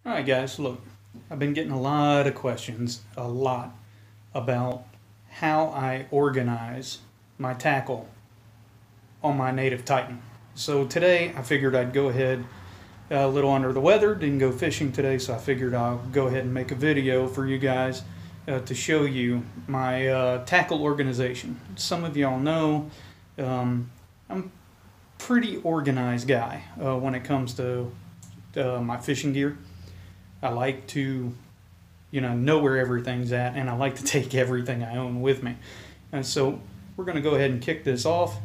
Alright guys, look, I've been getting a lot of questions, about how I organize my tackle on my native Titan. So today I figured I'd go ahead, a little under the weather, didn't go fishing today, so I figured I'll go ahead and make a video for you guys to show you my tackle organization. Some of y'all know I'm a pretty organized guy when it comes to my fishing gear. I like to, know where everything's at, and I like to take everything I own with me. And so we're going to go ahead and kick this off,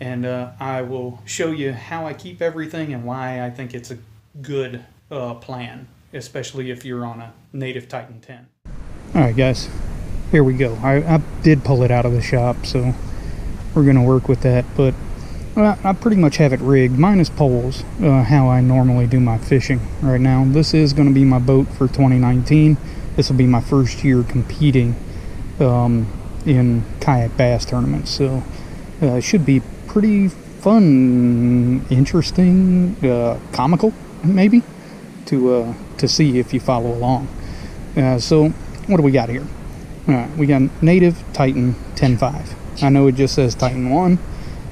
and I will show you how I keep everything and why I think it's a good plan, especially if you're on a native Titan 10. Alright guys, here we go. I did pull it out of the shop, so we're going to work with that, but I pretty much have it rigged, minus poles, how I normally do my fishing right now. This is going to be my boat for 2019. This will be my first year competing in kayak bass tournaments. So it should be pretty fun, interesting, comical maybe, to see if you follow along. So what do we got here? We got native Titan 10.5. I know it just says Titan 1.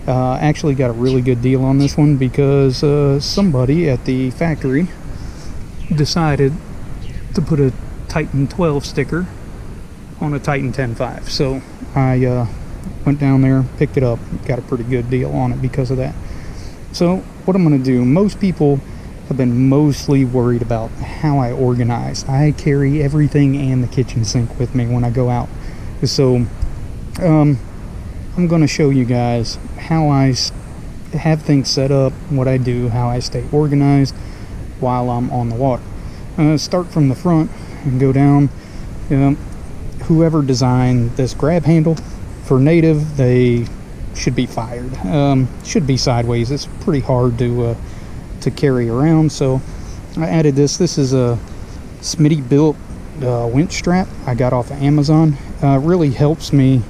Actually got a really good deal on this one because somebody at the factory decided to put a Titan 12 sticker on a Titan 10.5. So I went down there, picked it up, got a pretty good deal on it because of that. So what I'm going to do, most people have been mostly worried about how I organize. I carry everything and the kitchen sink with me when I go out. So I'm going to show you guys how I have things set up, what I do, how I stay organized while I'm on the water. Start from the front and go down. Whoever designed this grab handle for native, they should be fired. Should be sideways. It's pretty hard to carry around, so I added this. This is a Smitty built winch strap I got off of Amazon. Really helps me,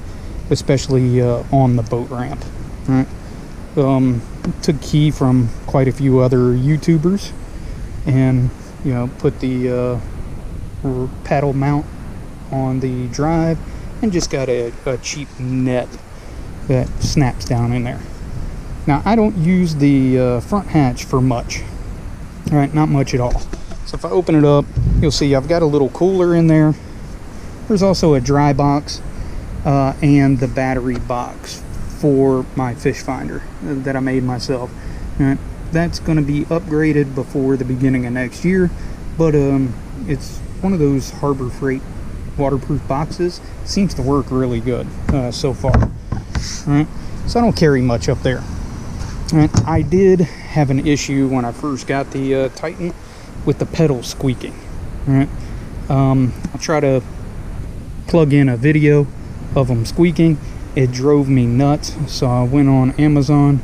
especially on the boat ramp. Right? Took key from quite a few other YouTubers, and put the paddle mount on the drive, and just got a cheap net that snaps down in there. Now I don't use the front hatch for much. All right, not much at all. So if I open it up, you'll see I've got a little cooler in there. There's also a dry box and the battery box for my fish finder that I made myself. That's going to be upgraded before the beginning of next year, but it's one of those Harbor Freight waterproof boxes. Seems to work really good so far. So I don't carry much up there. I did have an issue when I first got the Titan with the pedals squeaking. I'll try to plug in a video of them squeaking. It drove me nuts, so I went on Amazon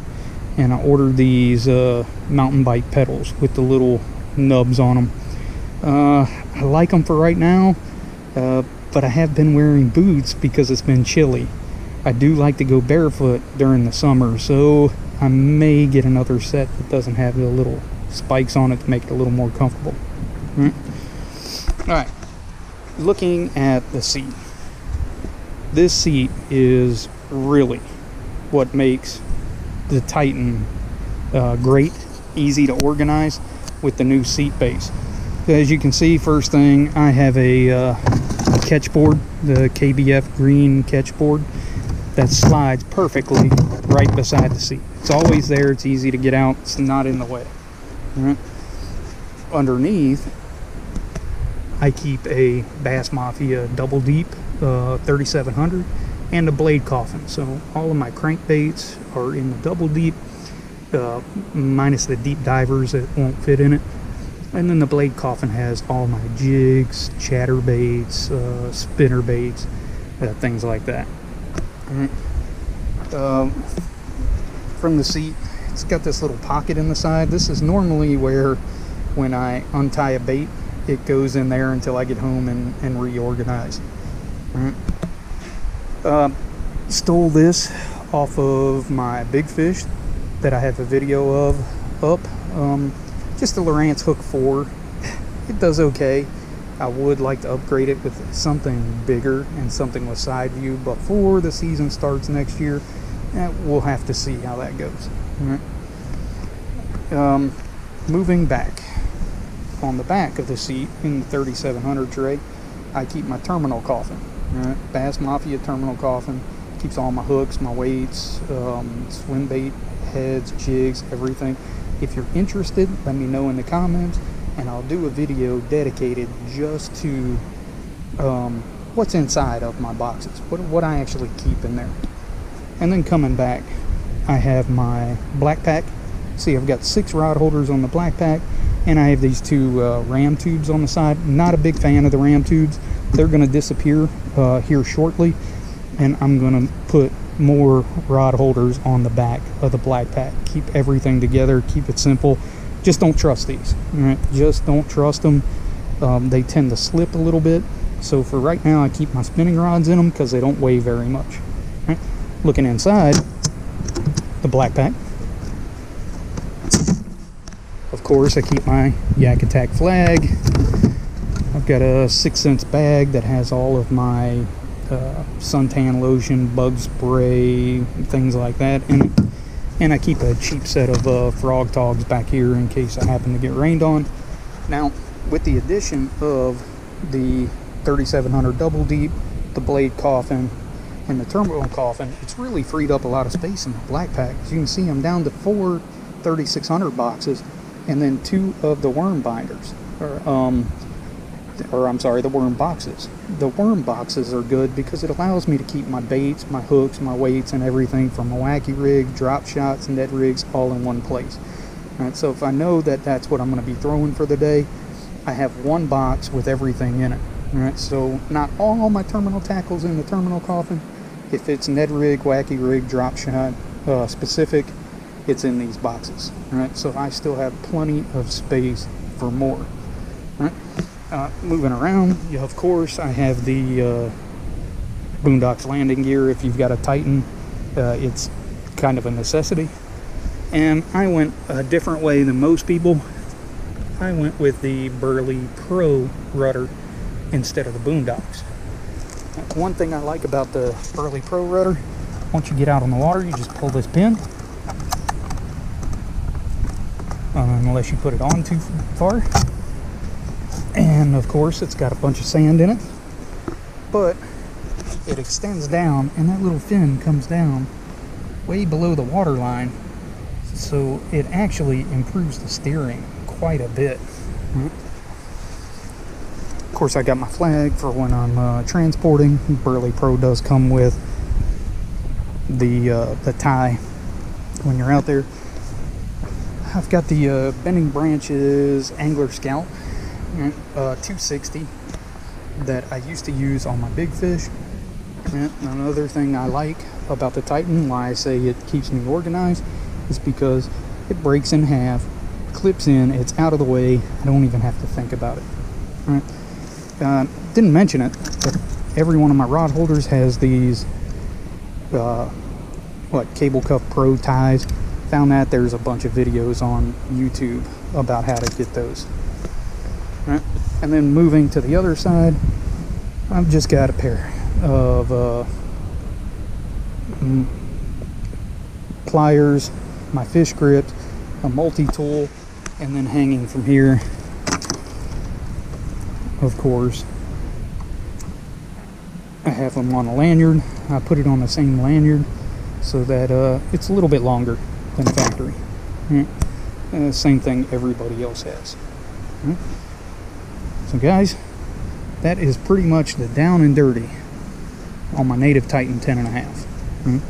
and I ordered these mountain bike pedals with the little nubs on them. I like them for right now, but I have been wearing boots because it's been chilly. I do like to go barefoot during the summer, so I may get another set that doesn't have the little spikes on it to make it a little more comfortable. Alright, looking at the seat. This seat is really what makes the Titan great, easy to organize with the new seat base. As you can see, first thing, I have a catch board, the KBF green catch board that slides perfectly right beside the seat. It's always there, it's easy to get out, it's not in the way. Underneath, I keep a Bass Mafia double deep 3700 and a blade coffin. So all of my crankbaits are in the double deep, minus the deep divers that won't fit in it. And then the blade coffin has all my jigs, chatterbaits, spinner baits, things like that. From the seat, it's got this little pocket in the side. This is normally where, when I untie a bait, it goes in there until I get home and reorganize. Stole this off of my big fish that I have a video of up. Just a Lowrance Hook 4. it does okay. I would like to upgrade it with something bigger and something with side view before the season starts next year. We'll have to see how that goes. All right. Moving back, on the back of the seat in the 3700 tray, I keep my terminal coffin. All right. Bass Mafia terminal coffin. Keeps all my hooks, my weights, swim bait, heads, jigs, everything. If you're interested, let me know in the comments, and I'll do a video dedicated just to what's inside of my boxes, what I actually keep in there. And then coming back, I have my black pack. See, I've got 6 rod holders on the black pack, and I have these 2 ram tubes on the side. Not a big fan of the ram tubes. They're going to disappear here shortly, and I'm going to put more rod holders on the back of the black pack. Keep everything together, keep it simple. Just don't trust these. All right? Just don't trust them. They tend to slip a little bit. So for right now, I keep my spinning rods in them because they don't weigh very much. All right? Looking inside the black pack, of course, I keep my Yak Attack flag. I've got a 6 cents bag that has all of my suntan lotion, bug spray, things like that in it. And I keep a cheap set of frog togs back here in case I happen to get rained on. Now, with the addition of the 3700 double deep, the blade coffin, and the terminal coffin, it's really freed up a lot of space in the black pack. As you can see, I'm down to 4 3600 boxes and then 2 of the worm binders, or I'm sorry, the worm boxes. The worm boxes are good because it allows me to keep my baits, my hooks, my weights, and everything from a wacky rig, drop shots, Ned rigs, all in one place. All right, so if I know that that's what I'm going to be throwing for the day, I have one box with everything in it. All right, so not all my terminal tackles in the terminal coffin. If it's Ned rig, wacky rig, drop shot specific, it's in these boxes. All right, so I still have plenty of space for more. All right. Moving around, of course, I have the Boondocks landing gear. If you've got a Titan, it's kind of a necessity. And I went a different way than most people. I went with the Burley Pro rudder instead of the Boondocks. One thing I like about the Burley Pro rudder, once you get out on the water, you just pull this pin. Unless you put it on too far. And of course, it's got a bunch of sand in it, but it extends down, and that little fin comes down way below the water line, so it actually improves the steering quite a bit. Of course, I got my flag for when I'm transporting. Burley Pro does come with the tie when you're out there. I've got the Bending Branches Angler Scout 260 that I used to use on my big fish. And another thing I like about the Titan, why I say it keeps me organized, is because it breaks in half, clips in, it's out of the way, I don't even have to think about it. All right. Didn't mention it, but every one of my rod holders has these Cable Cuff Pro ties. Found that there's a bunch of videos on YouTube about how to get those. Right. And then moving to the other side, I've just got a pair of pliers, my fish grips, a multi-tool, and then hanging from here, of course, I have them on a lanyard. I put it on the same lanyard so that it's a little bit longer than factory. Right. Same thing everybody else has. Right. So guys, that is pretty much the down and dirty on my native Titan 10.5.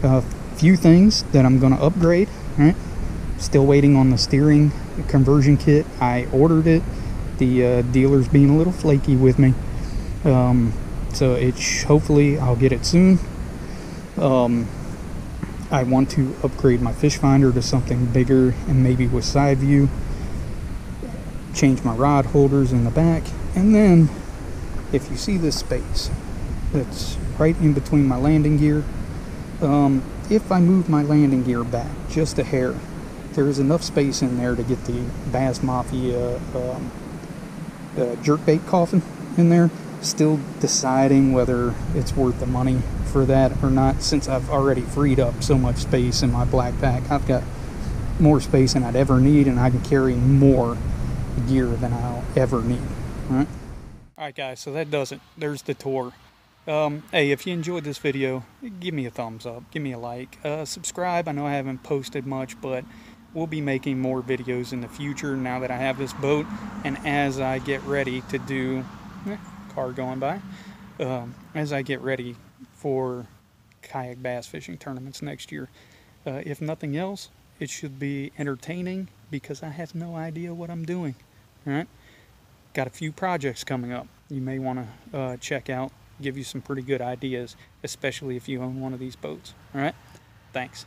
A few things that I'm going to upgrade. Right? Still waiting on the steering conversion kit. I ordered it. The dealer's being a little flaky with me. So hopefully I'll get it soon. I want to upgrade my fish finder to something bigger and maybe with side view. Change my rod holders in the back, and then if you see this space that's right in between my landing gear, if I move my landing gear back just a hair, there is enough space in there to get the Bass Mafia jerkbait coffin in there. Still deciding whether it's worth the money for that or not, since I've already freed up so much space in my black pack. I've got more space than I'd ever need, and I can carry more gear than I'll ever need. Alright guys, so that does it. There's the tour. Hey, if you enjoyed this video, give me a thumbs up, give me a like, subscribe. I know I haven't posted much, but we'll be making more videos in the future now that I have this boat, and as I get ready to do car going by, as I get ready for kayak bass fishing tournaments next year. If nothing else, it should be entertaining because I have no idea what I'm doing. Alright, got a few projects coming up you may want to check out, give you some pretty good ideas, especially if you own one of these boats. Alright, thanks.